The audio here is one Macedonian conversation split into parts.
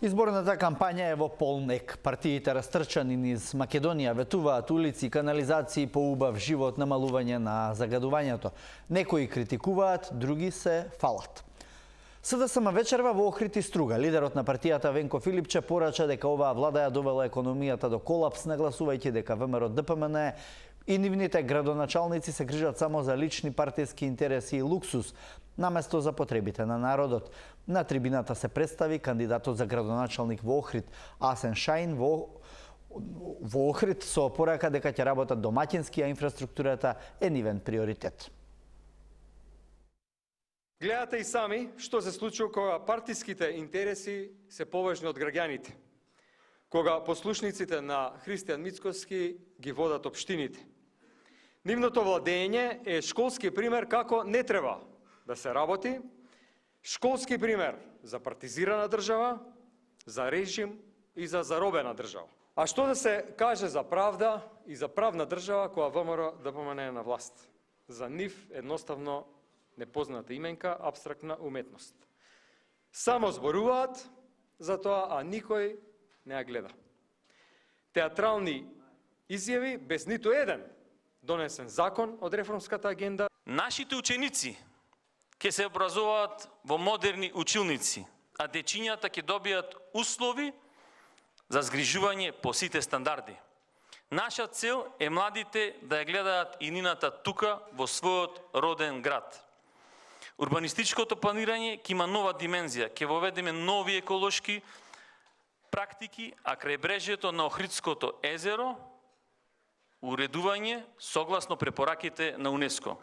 Изборната кампања е во полнек. Партиите растрчани низ Македонија ветуваат улици, канализации по убав живот, намалување на загадувањето. Некои критикуваат, други се фалат. СДСМ вечерва во Охрид и Струга. Лидерот на партијата Венко Филипче порача дека оваа влада ја довела економијата до колапс, нагласувајќи дека ВМРО ДПМН и нивните градоначалници се грижат само за лични партиски интереси и луксус, наместо за потребите на народот. На трибината се представи кандидатот за градоначалник во Охрид, Асен Шаин, во Охрид со порака дека ќе работат домаќински, а инфраструктурата е нивен приоритет. Гледате и сами што се случува кога партиските интереси се поважни од граѓаните. Кога послушниците на Христијан Мицкоски ги водат општините. Нивното владење е школски пример како не треба да се работи, школски пример за партизирана држава, за режим и за заробена држава. А што да се каже за правда и за правна држава која ВМРО ДПМН е на власт? За нив едноставно непозната именка, апстрактна уметност. Само зборуваат за тоа, а никој не ја гледа. Театрални изјави без ниту еден донесен закон од реформската агенда. Нашите ученици ќе се образуваат во модерни училници, а дечињата ќе добијат услови за згрижување по сите стандарди. Наша цел е младите да ја гледаат иднината тука во својот роден град. Урбанистичкото планирање ќе има нова димензија, ќе воведеме нови еколошки практики, а крајбрежјето на Охридското езеро уредување согласно препораките на УНЕСКО.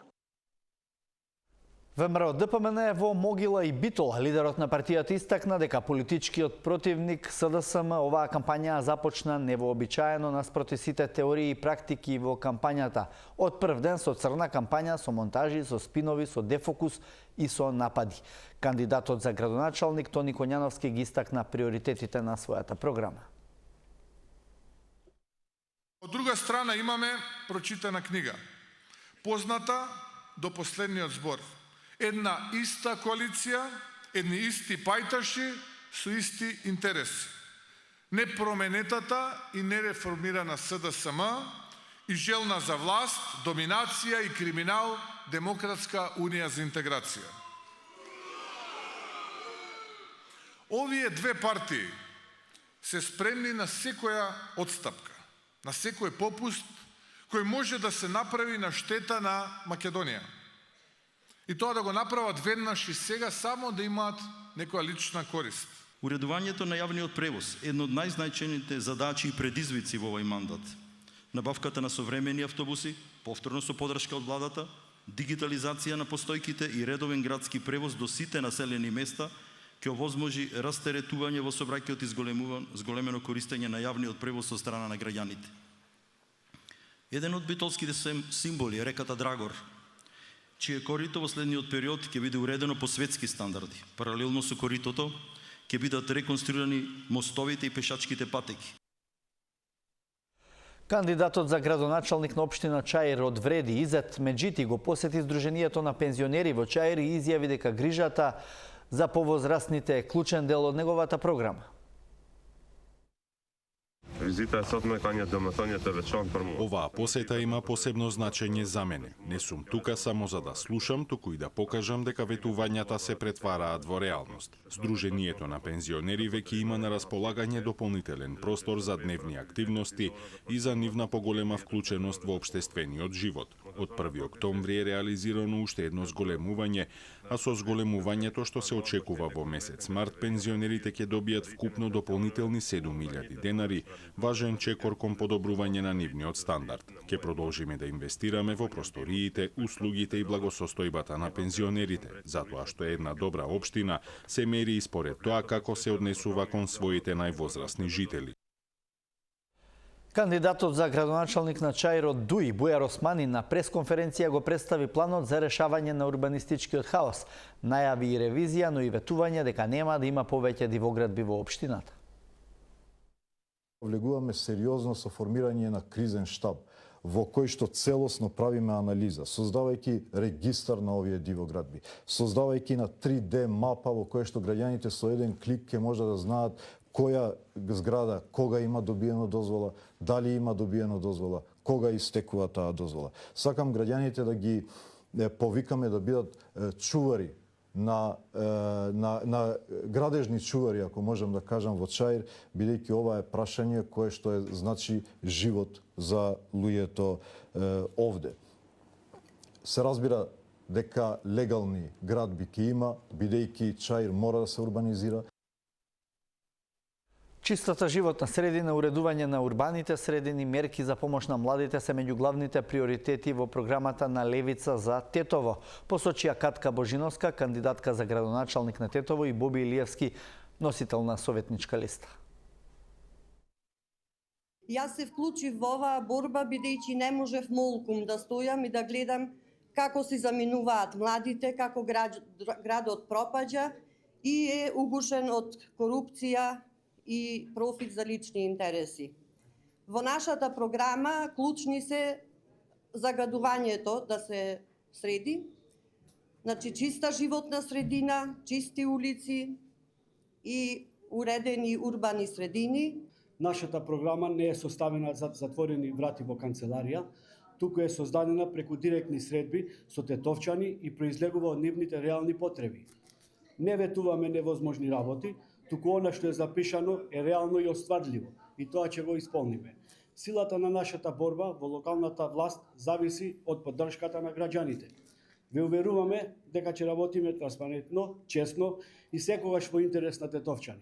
ВМРО ДПМН е во могила и битол. Лидерот на партијата истакна дека политичкиот противник СДСМ оваа кампања започна невообичаено наспроти сите теории и практики во кампањата. Од прв ден со црна кампања, со монтажи, со спинови, со дефокус и со напади. Кандидатот за градоначалник Тони Коњановски ги истакна приоритетите на својата програма. Од друга страна имаме прочитана книга, позната до последниот збор. Една иста коалиција, едни исти пајташи со исти интереси. Непроменетата и нереформирана СДСМ и желна за власт, доминација и криминал, Демократска унија за интеграција. Овие две партии се спремни на секоја отстапка, на секој попуст кој може да се направи на штета на Македонија. И тоа да го направат веднаш и сега само да имаат некоја лична корист. Уредувањето на јавниот превоз е едно од најзначајните задачи и предизвици во овој мандат. Набавката на современи автобуси, повторно со подршка од владата, дигитализација на постојките и редовен градски превоз до сите населени места ќе овозможи растеретување во сообраќајот и зголемено користење на јавниот превоз со страна на граѓаните. Еден од битолските символи е реката Драгор, чие корито во следниот период ќе биде уредено по светски стандарди. Паралелно со коритото ќе бидат реконструирани мостовите и пешачките патеки. Кандидатот за градоначалник на општина Чаир од Вреди, Изет Меджити, го посети Сдруженијето на пензионери во Чаир и изјави дека грижата за повозрастните е клучен дел од неговата програма. Оваа посета има посебно значење за мене. Не сум тука само за да слушам, туку и да покажам дека ветувањата се претвараат во реалност. Сдруженијето на пензионери веќе има на располагање дополнителен простор за дневни активности и за нивна поголема вклученост во општествениот живот. Од 1 октомври е реализирано уште едно зголемување, а со зголемувањето што се очекува во месец март, пензионерите ќе добијат вкупно дополнителни 7.000 денари, важен чекор кон подобрување на нивниот стандард. Ќе продолжиме да инвестираме во просториите, услугите и благосостојбата на пензионерите, затоа што една добра општина се мери и според тоа како се однесува кон своите највозрасни жители. Кандидатот за градоначалник на Чаир од Дуи, Бујар Османи, на пресконференција го представи планот за решавање на урбанистичкиот хаос. Најави и ревизија, но и ветување дека нема да има повеќе дивоградби во општината. Влегуваме сериозно со формирање на кризен штаб, во кој што целосно правиме анализа, создавајќи регистар на овие дивоградби, создавајќи на 3D мапа во која што граѓаните со еден клик ќе може да знаат која зграда, кога има добиено дозвола, дали има добиено дозвола, кога истекува таа дозвола. Сакам граѓаните да ги повикаме да бидат чувари на градежни чувари, ако можам да кажам, во Чаир, бидејќи ова е прашање кое што е значи живот за луѓето овде. Се разбира дека легални градби ќе има, бидејќи Чаир мора да се урбанизира. Чистата животна средина, уредување на урбаните средини, мерки за помош на младите се меѓу главните приоритети во програмата на Левица за Тетово, посочија Катка Божиновска, кандидатка за градоначалник на Тетово, и Боби Илиевски, носител на советничка листа. Јас се вклучив во оваа борба бидејќи не можев молкум да стојам и да гледам како се заминуваат младите, како градот пропаѓа и е угушен од корупција и профит за лични интереси. Во нашата програма клучни се загадувањето да се среди, значи чиста животна средина, чисти улици и уредени урбани средини. Нашата програма не е составена за затворени врати во канцеларија, туку е создадена преку директни средби со тетовчани и произлегува од нивните реални потреби. Не ветуваме невозможни работи, туку она што е запишано е реално и остварливо и тоа ќе го исполниме. Силата на нашата борба во локалната власт зависи од поддршката на граѓаните. Ве уверуваме дека ќе работиме транспарентно, честно и секогаш во интерес на тетовчани.